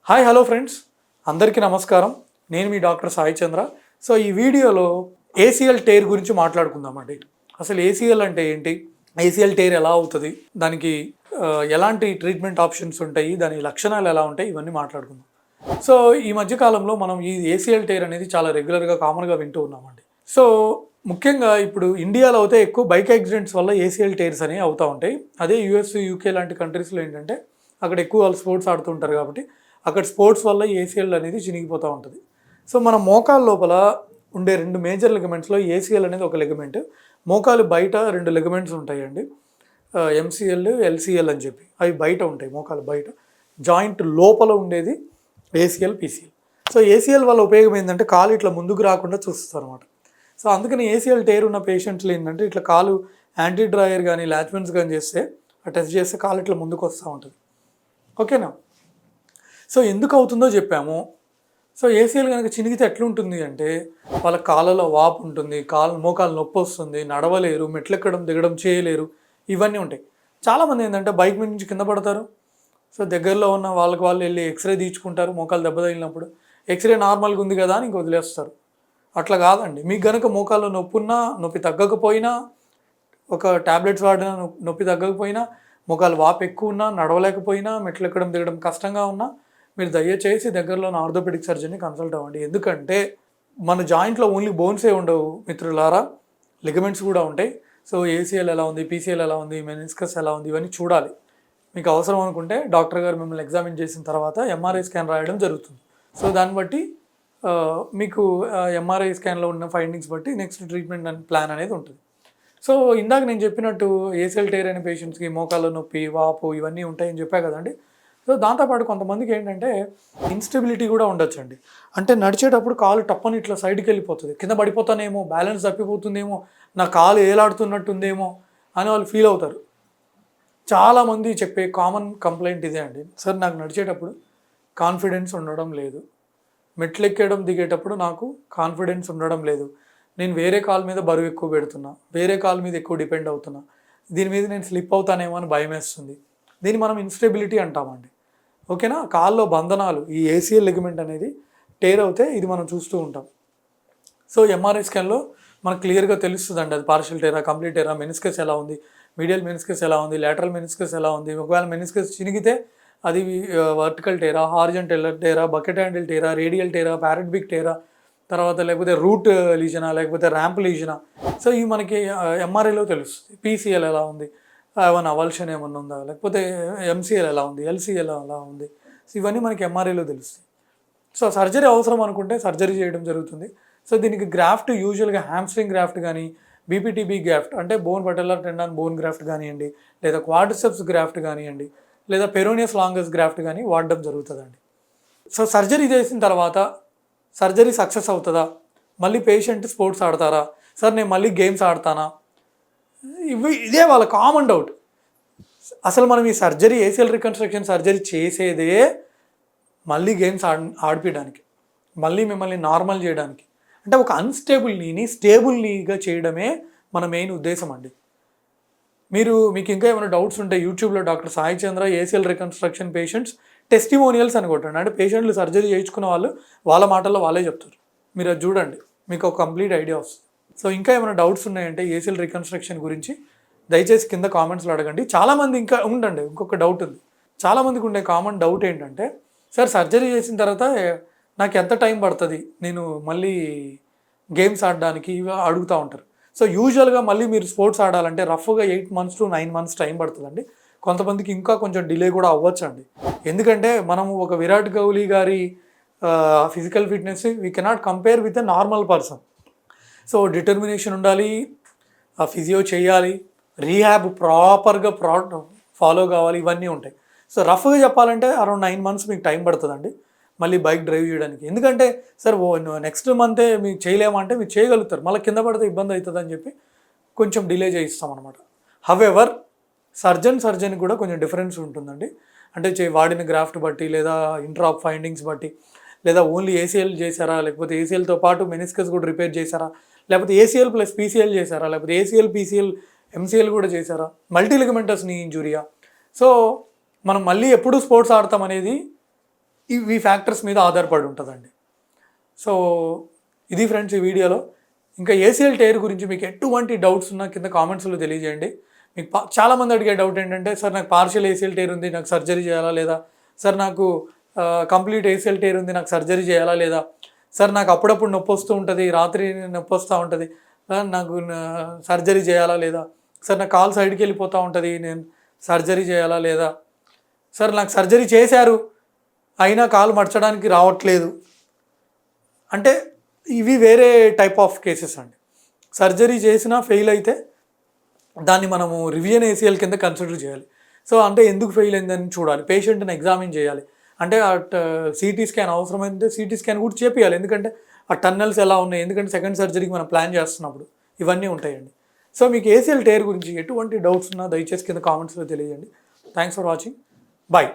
Hi hello friends, అందరికీ నమస్కారం. నేను మీ డాక్టర్ సాయి చంద్ర. సో ఈ వీడియోలో ఏసీఎల్ టేర్ గురించి మాట్లాడుకుందామండి. అసలు ఏసీఎల్ అంటే ఏంటి, ఏసీఎల్ టేర్ ఎలా అవుతుంది, దానికి ఎలాంటి ట్రీట్మెంట్ ఆప్షన్స్ ఉంటాయి, దాని లక్షణాలు ఎలా ఉంటాయి, ఇవన్నీ మాట్లాడుకుందాం. సో ఈ మధ్యకాలంలో మనం ఈ ఏసీఎల్ టేర్ అనేది చాలా రెగ్యులర్గా కామన్గా వింటూ ఉన్నామండి. సో ముఖ్యంగా ఇప్పుడు ఇండియాలో అయితే ఎక్కువ బైక్ యాక్సిడెంట్స్ వల్ల ఏసీఎల్ టేర్స్ అనేవి అవుతూ ఉంటాయి. అదే యూఎస్, యూకే లాంటి కంట్రీస్లో ఏంటంటే అక్కడ ఎక్కువ వాళ్ళు స్పోర్ట్స్ ఆడుతుంటారు కాబట్టి అక్కడ స్పోర్ట్స్ వల్ల ఏసీఎల్ అనేది చినిగిపోతూ ఉంటుంది. సో మన మోకాల లోపల ఉండే రెండు మేజర్ లిగమెంట్స్లో ఏసీఎల్ అనేది ఒక లిగమెంట్, మోకాలు బయట రెండు లిగమెంట్స్ ఉంటాయండి, ఎంసీఎల్, ఎల్సీఎల్ అని చెప్పి. అవి బయట ఉంటాయి, మోకాలు బయట. జాయింట్ లోపల ఉండేది ఏసీఎల్, పీసీఎల్. సో ఏసీఎల్ వల్ల ఉపయోగం ఏంటంటే కాలు ఇట్లా ముందుకు రాకుండా చూస్తారు అనమాట. సో అందుకని ఏసీఎల్ టేర్ ఉన్న పేషెంట్స్లో ఏంటంటే ఇట్లా కాలు యాంటీ డ్రాయర్ కానీ లాచ్మెన్స్ కానీ చేస్తే, ఆ టెస్ట్ చేస్తే కాలు ఇట్లా ముందుకు వస్తూ ఉంటుంది. ఓకేనా? సో ఎందుకు అవుతుందో చెప్పాము. సో ఏసీఎల్ కనుక చినిగితే ఎట్లుంటుంది అంటే వాళ్ళ కాళ్ళలో వాపు ఉంటుంది, మోకాలు నొప్పి వస్తుంది, నడవలేరు, మెట్లెక్కడం దిగడం చేయలేరు, ఇవన్నీ ఉంటాయి. చాలామంది ఏంటంటే బైక్ మీద నుంచి కింద పడతారు. సో దగ్గరలో ఉన్న వాళ్ళకి వాళ్ళు వెళ్ళి ఎక్స్రే తీయించుకుంటారు, మోకాలు దెబ్బ తగిలినప్పుడు. ఎక్స్రే నార్మల్గా ఉంది కదా అని ఇంక వదిలేస్తారు. అట్లా కాదండి. మీకు కనుక మోకాల్లో నొప్పి ఉన్నా, నొప్పి తగ్గకపోయినా, ఒక ట్యాబ్లెట్స్ వాడినా నొప్పి తగ్గకపోయినా, మోకాలు వాపు ఎక్కువ ఉన్నా, నడవలేకపోయినా, మెట్లెక్కడం దిగడం కష్టంగా ఉన్నా, మీరు దయచేసి దగ్గరలో ఉన్న ఆర్థోపెడిక్ సర్జన్ని కన్సల్ట్ అవ్వండి. ఎందుకంటే మన జాయింట్లో ఓన్లీ బోన్సే ఉండవు మిత్రులారా, లిగమెంట్స్ కూడా ఉంటాయి. సో ఏసీఎల్ ఎలా ఉంది, పీసీఎల్ ఎలా ఉంది, మెనిస్కస్ ఎలా ఉంది, ఇవన్నీ చూడాలి. మీకు అవసరం అనుకుంటే డాక్టర్ గారు మిమ్మల్ని ఎగ్జామిన్ చేసిన తర్వాత ఎంఆర్ఐ స్కాన్ రాయడం జరుగుతుంది. సో దాన్ని బట్టి మీకు ఎంఆర్ఐ స్కాన్లో ఉన్న ఫైండింగ్స్ బట్టి నెక్స్ట్ ట్రీట్మెంట్ ప్లాన్ అనేది ఉంటుంది. సో ఇందాక నేను చెప్పినట్టు ఏసీఎల్ టేర్ అనే పేషెంట్స్కి మోకాళ్ళ నొప్పి, వాపు ఇవన్నీ ఉంటాయని చెప్పా కదండి. సో దాంతోపాటు కొంతమందికి ఏంటంటే ఇన్స్టెబిలిటీ కూడా ఉండొచ్చండి. అంటే నడిచేటప్పుడు కాలు టప్పని ఇట్లా సైడ్కి వెళ్ళిపోతుంది, కింద పడిపోతానేమో, బ్యాలెన్స్ తప్పిపోతుందేమో, నా కాలు ఏలాడుతున్నట్టుందేమో అని వాళ్ళు ఫీల్ అవుతారు. చాలామంది చెప్పే కామన్ కంప్లైంట్ ఇదే అండి. సార్ నాకు నడిచేటప్పుడు కాన్ఫిడెన్స్ ఉండడం లేదు, మెట్లెక్కడం దిగేటప్పుడు నాకు కాన్ఫిడెన్స్ ఉండడం లేదు, నేను వేరే కాలు మీద బరువు ఎక్కువ పెడుతున్నా, వేరే కాలు మీద ఎక్కువ డిపెండ్ అవుతున్నా, దీని మీద నేను స్లిప్ అవుతానేమో అని భయం వేస్తుంది. దీన్ని మనం ఇన్స్టెబిలిటీ అంటామండి. ఓకేనా? కాల్లో బంధనాలు, ఈ ఏసీఎల్ లిగమెంట్ అనేది టేర్ అవుతే ఇది మనం చూస్తూ ఉంటాం. సో ఎంఆర్ఐ స్కాన్లో మనకు క్లియర్గా తెలుస్తుందండి అది పార్షియల్ టేరా, కంప్లీట్ టేరా, మెనిస్కస్ ఎలా ఉంది, మీడియల్ మెనిస్కస్ ఎలా ఉంది, లాటరల్ మెనిస్కస్ ఎలా ఉంది. ఒకవేళ మెనిస్కస్ చినిగితే అది వర్టికల్ టేరా, హారిజంటల్ టేరా, బకెట్ హ్యాండిల్ టేరా, రేడియల్ టేరా, పారాటిబిక్ టేరా, తర్వాత లేకపోతే రూట్ లీజనా, లేకపోతే ర్యాంప్ లీజనా. సో ఇవి మనకి ఎంఆర్ఐలో తెలుస్తుంది. పీసీఎల్ ఎలా ఉంది, ఏమైనా అవల్షన్ ఏమన్నా ఉందా, లేకపోతే ఎంసీఎల్ ఎలా ఉంది, ఎల్సీఎల్ ఎలా ఉంది, సో ఇవన్నీ మనకి ఎంఆర్ఐలో తెలుస్తాయి. సో సర్జరీ అవసరం అనుకుంటే సర్జరీ చేయడం జరుగుతుంది. సో దీనికి గ్రాఫ్ట్ యూజువల్గా హ్యామ్స్ట్రింగ్ గ్రాఫ్ట్ కానీ, బీపీటీబీ గ్రాఫ్ట్ అంటే బోన్ పటెల్లార్ టెండాన్ బోన్ గ్రాఫ్ట్ కానివ్వండి, లేదా క్వాడ్రిసెప్స్ గ్రాఫ్ట్ కానివ్వండి, లేదా పెరోనియస్ లాంగస్ గ్రాఫ్ట్ కానీ వాడడం జరుగుతుందండి. సో సర్జరీ చేసిన తర్వాత సర్జరీ సక్సెస్ అవుతుందా, మళ్ళీ పేషెంట్ స్పోర్ట్స్ ఆడతారా, సార్ నేను మళ్ళీ గేమ్స్ ఆడతానా, ఇదే వాళ్ళ కామన్ డౌట్. అసలు మనం ఈ సర్జరీ, ఏసీఎల్ రికన్స్ట్రక్షన్ సర్జరీ చేసేదే మళ్ళీ గేమ్స్ ఆడిపించడానికి, మళ్ళీ మిమ్మల్ని నార్మల్ చేయడానికి. అంటే ఒక అన్స్టేబుల్ నీని స్టేబుల్ నీగా చేయడమే మన మెయిన్ ఉద్దేశం అండి. మీకు ఇంకా ఏమైనా డౌట్స్ ఉంటే యూట్యూబ్లో డాక్టర్ సాయి చంద్ర ఏసీఎల్ రికన్స్ట్రక్షన్ పేషెంట్స్ టెస్టిమోనియల్స్ అని కొట్టండి. అంటే పేషెంట్లు సర్జరీ చేయించుకున్న వాళ్ళు వాళ్ళ మాటల్లో వాళ్ళే చెప్తారు. మీరు అది చూడండి, మీకు ఒక కంప్లీట్ ఐడియా వస్తుంది. సో ఇంకా ఏమైనా డౌట్స్ ఉన్నాయంటే ఏసీఎల్ రికన్స్ట్రక్షన్ గురించి దయచేసి కింద కామెంట్స్లో అడగండి. చాలామంది ఇంకా ఉండండి, ఇంకొక డౌట్ ఉంది. చాలామందికి ఉండే కామన్ డౌట్ ఏంటంటే, సార్ సర్జరీ చేసిన తర్వాత నాకు ఎంత టైం పడుతుంది నేను మళ్ళీ గేమ్స్ ఆడడానికి, ఇవి అడుగుతూ ఉంటారు. సో యూజువల్గా మళ్ళీ మీరు స్పోర్ట్స్ ఆడాలంటే రఫ్గా 8 months to 9 months టైం పడుతుందండి. కొంతమందికి ఇంకా కొంచెం డిలే కూడా అవ్వచ్చండి. ఎందుకంటే మనము ఒక విరాట్ కోహ్లీ గారి physical fitness we cannot compare with a normal person. So determination ఉండాలి, ఫిజియో చేయాలి, రీహాబ్ ప్రాపర్గా ఫాలో కావాలి, ఇవన్నీ ఉంటాయి. సో రఫ్గా చెప్పాలంటే అరౌండ్ 9 months మీకు టైం పడుతుందండి మళ్ళీ బైక్ డ్రైవ్ చేయడానికి. ఎందుకంటే సార్ నెక్స్ట్ మంతే మీకు చేయలేమంటే మీరు చేయగలుగుతారు, మళ్ళీ కింద పడితే ఇబ్బంది అవుతుంది అని చెప్పి కొంచెం డిలే చేయిస్తాం అనమాట. హవెవర్ సర్జన్ కూడా కొంచెం డిఫరెన్స్ ఉంటుందండి. అంటే వాడిన గ్రాఫ్ట్ బట్టి, లేదా ఇంట్రాప్ ఫైండింగ్స్ బట్టి, లేదా ఓన్లీ ఏసీఎల్ చేశారా, లేకపోతే ఏసీఎల్తో పాటు మెనిస్కస్ కూడా రిపేర్ చేశారా, లేకపోతే ఏసీఎల్ ప్లస్ పీసీఎల్ చేశారా, లేకపోతే ఏసీఎల్ పీసీఎల్ ఎంసీఎల్ కూడా చేశారా, మల్టీ లిగమెంటస్ నీ ఇంజురియా. సో మనం మళ్ళీ ఎప్పుడు స్పోర్ట్స్ ఆడతాం అనేది ఈ ఫ్యాక్టర్స్ మీద ఆధారపడి ఉంటుందండి. సో ఇది ఫ్రెండ్స్ ఈ వీడియోలో. ఇంకా ఏసీఎల్ టైర్ గురించి మీకు ఎటువంటి డౌట్స్ ఉన్నా కింద కామెంట్స్లో తెలియజేయండి. మీకు చాలామంది అడిగే డౌట్ ఏంటంటే, సార్ నాకు పార్షియల్ ఏసీఎల్ టైర్ ఉంది, నాకు సర్జరీ చేయాలా లేదా? సార్ నాకు కంప్లీట్ ఏసీఎల్ టైర్ ఉంది, నాకు సర్జరీ చేయాలా లేదా? సార్ నాకు అప్పుడప్పుడు నొప్పి వస్తూ ఉంటుంది, రాత్రి నొప్పి వస్తూ ఉంటుంది, నాకు సర్జరీ చేయాలా లేదా? సార్ నాకు కాల్ సైడ్కి వెళ్ళిపోతూ ఉంటుంది, నేను సర్జరీ చేయాలా లేదా? సార్ నాకు సర్జరీ చేశారు అయినా కాలు మర్చడానికి రావట్లేదు అంటే ఇవి వేరే టైప్ ఆఫ్ కేసెస్ అండి. సర్జరీ చేసినా ఫెయిల్ అయితే దాన్ని మనము రివిజన్ ఏసీఎల్ కింద కన్సిడర్ చేయాలి. సో అంటే ఎందుకు ఫెయిల్ అయిందని చూడాలి, పేషెంట్ని ఎగ్జామిన్ చేయాలి. అంటే సిటీ స్కాన్ అవసరమైతే సిటీ స్కాన్ కూడా చేపియాలి, ఎందుకంటే ఆ టన్నల్స్ ఎలా ఉన్నాయి, ఎందుకంటే సెకండ్ సర్జరీకి మనం ప్లాన్ చేస్తున్నప్పుడు ఇవన్నీ ఉంటాయండి. సో మీకు ఏసీఎల్ టైర్ గురించి ఎటువంటి డౌట్స్ ఉన్నా దయచేసి కింద కామెంట్స్లో తెలియజేయండి. Thanks for watching. బాయ్.